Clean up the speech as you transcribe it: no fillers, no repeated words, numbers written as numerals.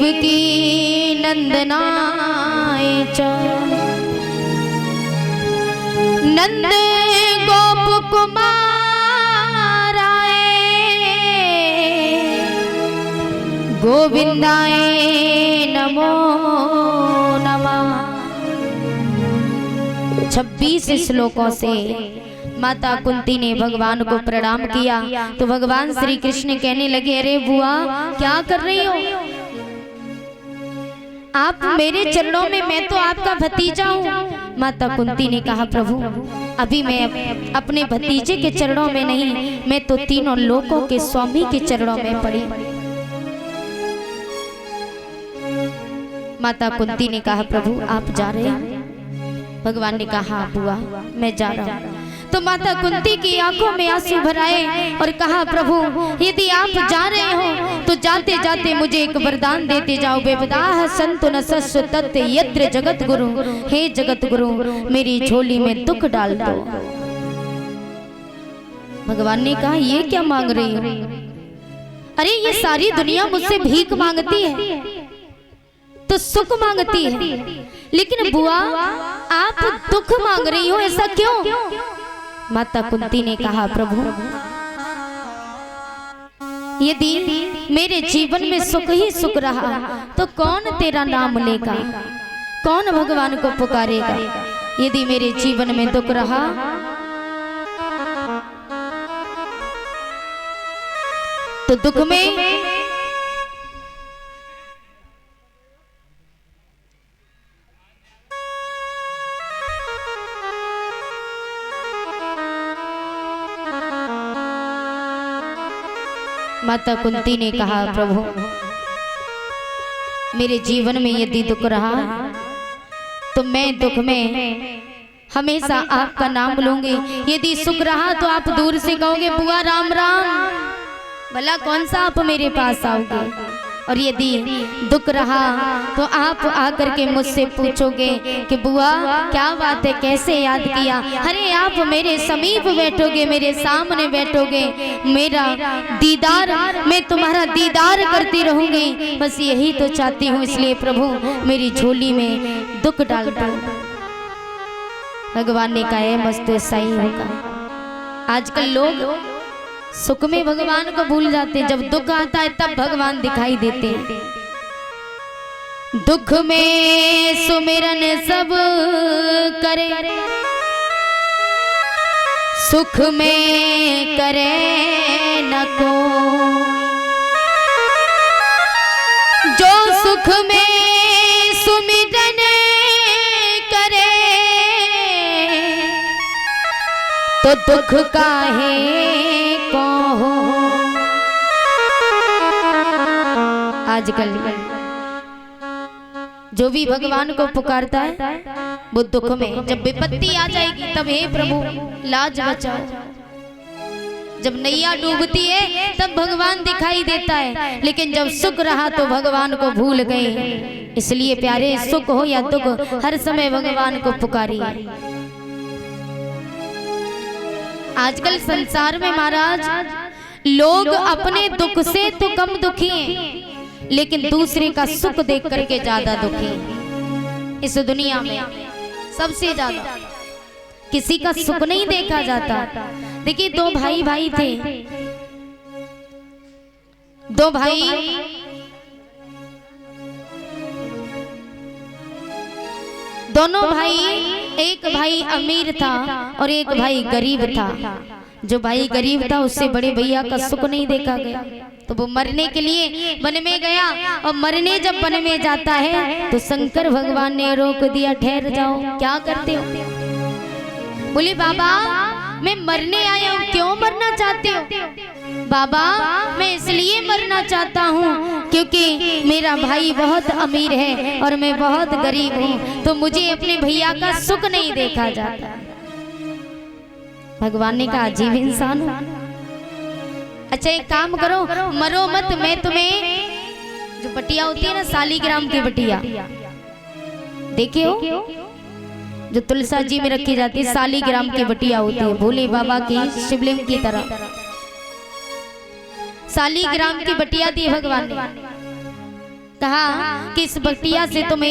देवकी नंदनाय च नंद गोप कुमाराय गोविंदाय नमो नमः। 26 श्लोकों से माता कुंती ने भगवान को प्रणाम किया तो भगवान श्री कृष्ण कहने लगे, अरे बुआ क्या कर रही हो आप मेरे चरणों में, मैं तो आपका भतीजा हूँ। माता कुंती ने कहा, प्रभु अभी मैं अपने भतीजे के चरणों में नहीं, मैं तो तीनों लोकों के स्वामी के चरणों में पड़ी। माता कुंती ने कहा, प्रभु आप जा रहे हैं? भगवान ने कहा, हाँ बुआ मैं जा रहा हूँ। तो माता कुंती की आंखों में आंसू भराए और कहा, प्रभु यदि आप जा रहे हो तो जाते जाते मुझे एक वरदान देते जाओ। बेवदाह संतु न सस्व तत् यत्र जगत गुरु, हे जगत गुरु मेरी झोली में दुख डाल दो। भगवान ने कहा, ये क्या मांग रही हो? अरे ये सारी दुनिया मुझसे भीख मांगती है तो सुख मांगती है, लेकिन बुआ आप दुख मांग रही हो, ऐसा क्यों? माता कुंती ने कहा, प्रभु यदि मेरे जीवन में सुख ही सुख रहा तो कौन तेरा नाम लेगा, कौन भगवान को पुकारेगा? यदि मेरे जीवन में दुख रहा तो दुख में माता कुंती ने कहा, प्रभु मेरे जीवन में यदि दुख रहा तो मैं दुख में हमेशा आपका नाम लूंगी। यदि सुख रहा तो आप दूर से कहोगे, बुआ राम राम, भला कौन सा आप मेरे पास आओगे? और यदि दुख रहा तो आप आकर के मुझसे पूछोगे कि बुआ क्या बात है, कैसे याद किया? अरे आप मेरे समीप बैठोगे, मेरे सामने बैठोगे, मेरा दीदार, मैं तुम्हारा दीदार करती रहूंगी। बस यही तो चाहती हूँ, इसलिए प्रभु मेरी झोली में दुख डाल दो। भगवान ने कहा, मस्त ऐसा ही होगा। आजकल लोग सुख में भगवान को भूल जाते हैं, जब दुख आता है तब भगवान दिखाई देते हैं। दुख में सुमिरन सब करे, सुख में करे न को। जो सुख में सुमिरन करे तो दुख काहे को हो। आजकल जो भी भगवान को पुकारता है वो दुख में, जब विपत्ति आ जाएगी तब हे प्रभु लाज बचाओ। जब नैया डूबती है तब भगवान दिखाई देता है, लेकिन जब सुख रहा तो भगवान को भूल गए। इसलिए प्यारे, सुख हो या दुख, हर समय भगवान को पुकारिए। आजकल संसार में महाराज लोग अपने दुख से तो कम दुखी हैं, लेकिन दूसरे का सुख देख करके ज्यादा दुखी हैं। इस दुनिया में सबसे ज्यादा किसी का सुख नहीं देखा जाता। देखिए, दो भाई थे, दोनों भाई, एक भाई अमीर था और एक भाई गरीब था। जो भाई गरीब था उससे बड़े भैया का सुख नहीं देखा गया, तो वो मरने के लिए वन में गया। और मरने जब वन में जाता है तो शंकर भगवान ने रोक दिया, ठहर जाओ, क्या करते हो? बोले, बाबा मैं मरने आया हूँ। क्यों मरना चाहते हो? बाबा मैं इसलिए मरना चाहता हूँ क्योंकि मेरा भाई बहुत अमीर है और मैं बहुत गरीब हूँ, तो मुझे अपने भैया का सुख नहीं देखा जाता। भगवान ने कहा, अजीब इंसान हो। अच्छा एक काम करो, मरो मत, मैं तुम्हें जो बटिया होती है ना, सालीग्राम की बटिया, देखे हो जो तुलसा जी में रखी जाती है, सालीग्राम की बटिया होती है, भोले बाबा की शिवलिंग की तरह सालीग्राम की बटिया दी भगवान ने। कहा कि इस बटिया से तुम्हें